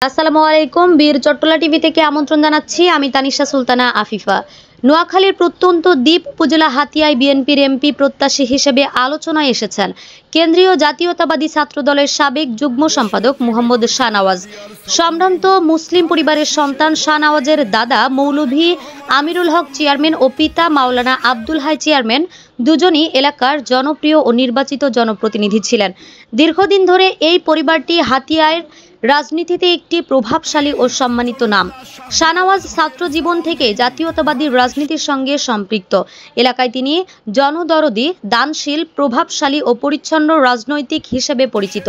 আসসালামু আলাইকুম। বীর চট্টলা টিভি থেকে আমন্ত্রণ জানাচ্ছি আমি তানিশা সুলতানা আফিফা। নোয়াখালীর প্রত্যন্ত দ্বীপ উপজেলা হাতিয়ায় বিএনপির এমপি প্রত্যাশী হিসেবে আলোচনায় এসেছেন কেন্দ্রীয় জাতীয়তাবাদী ছাত্রদলের সাবেক যুগ্ম সম্পাদক মোহাম্মদ শাহনওয়াজ। সম্ভ্রান্ত মুসলিম পরিবারের সন্তান শাহনওয়াজের দাদা মৌলভী আমিরুল হক চেয়ারম্যান ও পিতা মাওলানা আব্দুল হাই চেয়ারম্যান দুজনই এলাকার জনপ্রিয় ও নির্বাচিত জনপ্রতিনিধি ছিলেন। দীর্ঘদিন ধরে এই পরিবারটি হাতিয়ার রাজনীতিতে একটি প্রভাবশালী ও সম্মানিত নাম। শাহনওয়াজ ছাত্র জীবন থেকে জাতীয়তাবাদী রাজনীতির সঙ্গে সম্পৃক্ত। এলাকায় তিনি জনদরদি, দানশীল, প্রভাবশালী ও পরিচ্ছন্ন রাজনৈতিক হিসেবে পরিচিত।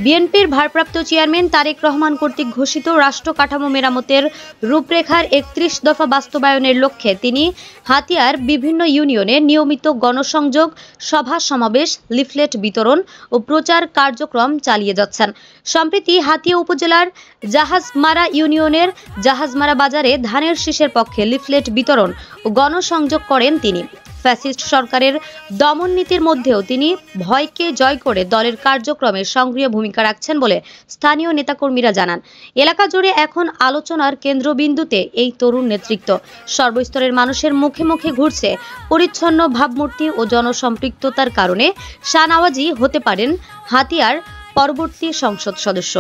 বিএনপির ভারপ্রাপ্ত চেয়ারম্যান তারেক রহমান কর্তৃক ঘোষিত রাষ্ট্র কাঠামো মেরামতের রূপরেখার ৩১ দফা বাস্তবায়নের লক্ষ্যে তিনি হাতিয়ার বিভিন্ন ইউনিয়নে নিয়মিত গণসংযোগ, সভা সমাবেশ, লিফলেট বিতরণ ও প্রচার কার্যক্রম চালিয়ে যাচ্ছেন। সম্প্রতি হাতিয়া উপজেলার জাহাজমারা ইউনিয়নের জাহাজমারা বাজারে ধানের শীষের পক্ষে লিফলেট বিতরণ ও গণসংযোগ করেন তিনি। ফ্যাসিস্ট সরকারের দমন নীতির মধ্যেও তিনি ভয়কে জয় করে দলের কার্যক্রমে সক্রিয় ভূমিকা রাখছেন বলে স্থানীয় নেতাকর্মীরা জানান। এলাকা জুড়ে এখন আলোচনার কেন্দ্রবিন্দুতে এই তরুণ নেতৃত্ব। সর্বস্তরের মানুষের মুখে মুখে ঘুরছে পরিচ্ছন্ন ভাবমূর্তি ও জনসম্পৃক্ততার কারণে শাহনওয়াজই হতে পারেন হাতিয়ার পরবর্তী সংসদ সদস্য।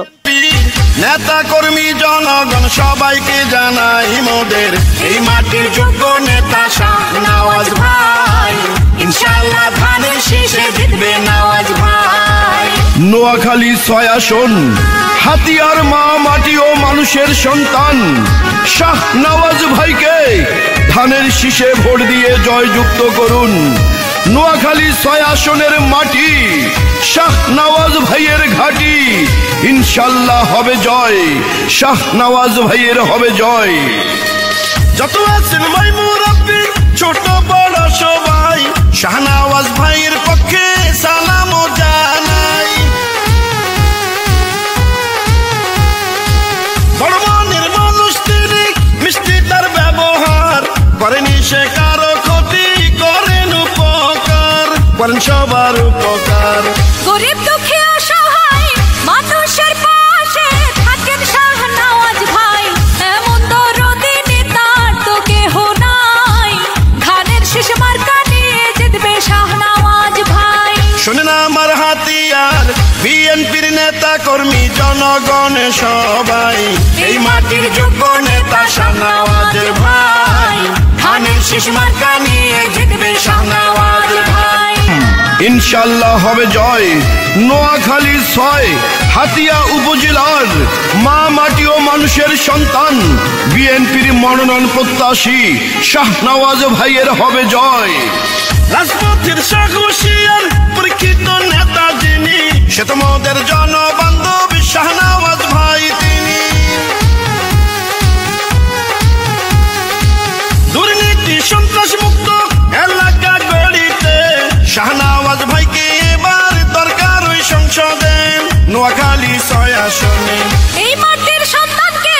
নেতা কর্মী জনগণ সবাইকে জানাই মোদের এই মাটির যোগ্য নেতা শাহনওয়াজ ভাই, ইনশাআল্লাহ ধানের শীষে জিতবে নওয়াজ ভাই। নোয়াখালী ৬ আসন, হাতিয়ার মা মাটি ও মানুষের সন্তান শাহনওয়াজ ভাইকে ধানের শীষে ভোট দিয়ে জয়যুক্ত করুন। নোয়াখালী ৬ আসনের মাটি, শাহনওয়াজ ভাইয়ের ঘাটি, ইনশাআল্লাহ হবে জয়, শাহনওয়াজ ভাইয়ের হবে জয়। যত আছেন ভাই মুরব্বি, ছোট বড় সবাই শাহনওয়াজ ভাইয়ের পক্ষে সালাম জানাই। বড় মনের মানুষ তিনি, মিষ্টি তার ব্যবহার, করেনি সে কারো ক্ষতি, করেন উপকার, করেন সবার উপকার। গরিব দুঃখী অসহায় মানুষের পাশে থাকেন শাহনওয়াজ ভাই, এমন দরদি নেতার তো কেহ নাই, ধানের শীষ মার্কা নিয়ে জিতবে শাহনওয়াজ ভাই। শোনেন আমার হাতিয়ার বিএনপির নেতা কর্মী জনগণ সবাই, এই মাটির যোগ্য নেতা শাহনওয়াজ ভাই, ধানের শীষ মার্কা নিয়ে জিতবে শাহনওয়াজ ভাই, ইনশাআল্লাহ হবে জয়। নোয়াখালী ৬ হাতিয়া উপজেলার মা মাটি ও মানুষের সন্তান বিএনপির মনোনয়ন প্রত্যাশী শাহনওয়াজ ভাইয়ের হবে জয়। রাজপথের সাহসিয়ার পরীক্ষিত নেতা যিনি, সে তোমাদের জনবান্ধব শাহনওয়াজ ভাই তিনি। দুর্নীতি সন্ত্রাস মুক্ত এলাকা গড়িতে শাহনওয়াজ ভাইকে এবার দরকার ওই সংসদে। নোয়াখালী ৬ আসনে এই মাটির সন্তানকে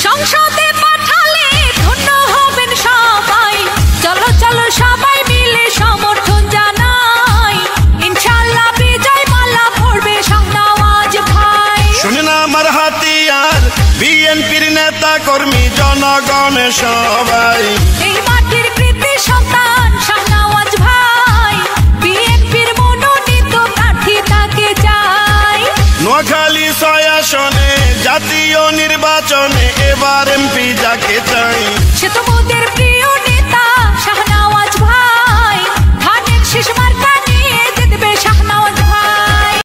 সংসদে পাঠালে ধন্য হবেন সবাই। চলো চলো সবাই মিলে সমর্থন জানাই, ইনশাআল্লাহ বিজয় মালা পড়বে শাহনওয়াজ ভাই। শুনেন আমার হাতিয়ার বিএনপির নেতা কর্মী জনগণ সবাই, এই মাটির কৃতি সন্তান শাহনওয়াজ ভাই, বিএনপির মনোনীত প্রার্থী তাকে চাই। নোয়াখালী ৬ আসনে জাতীয় নির্বাচনে এবার এমপি যাকে চাই, সে তো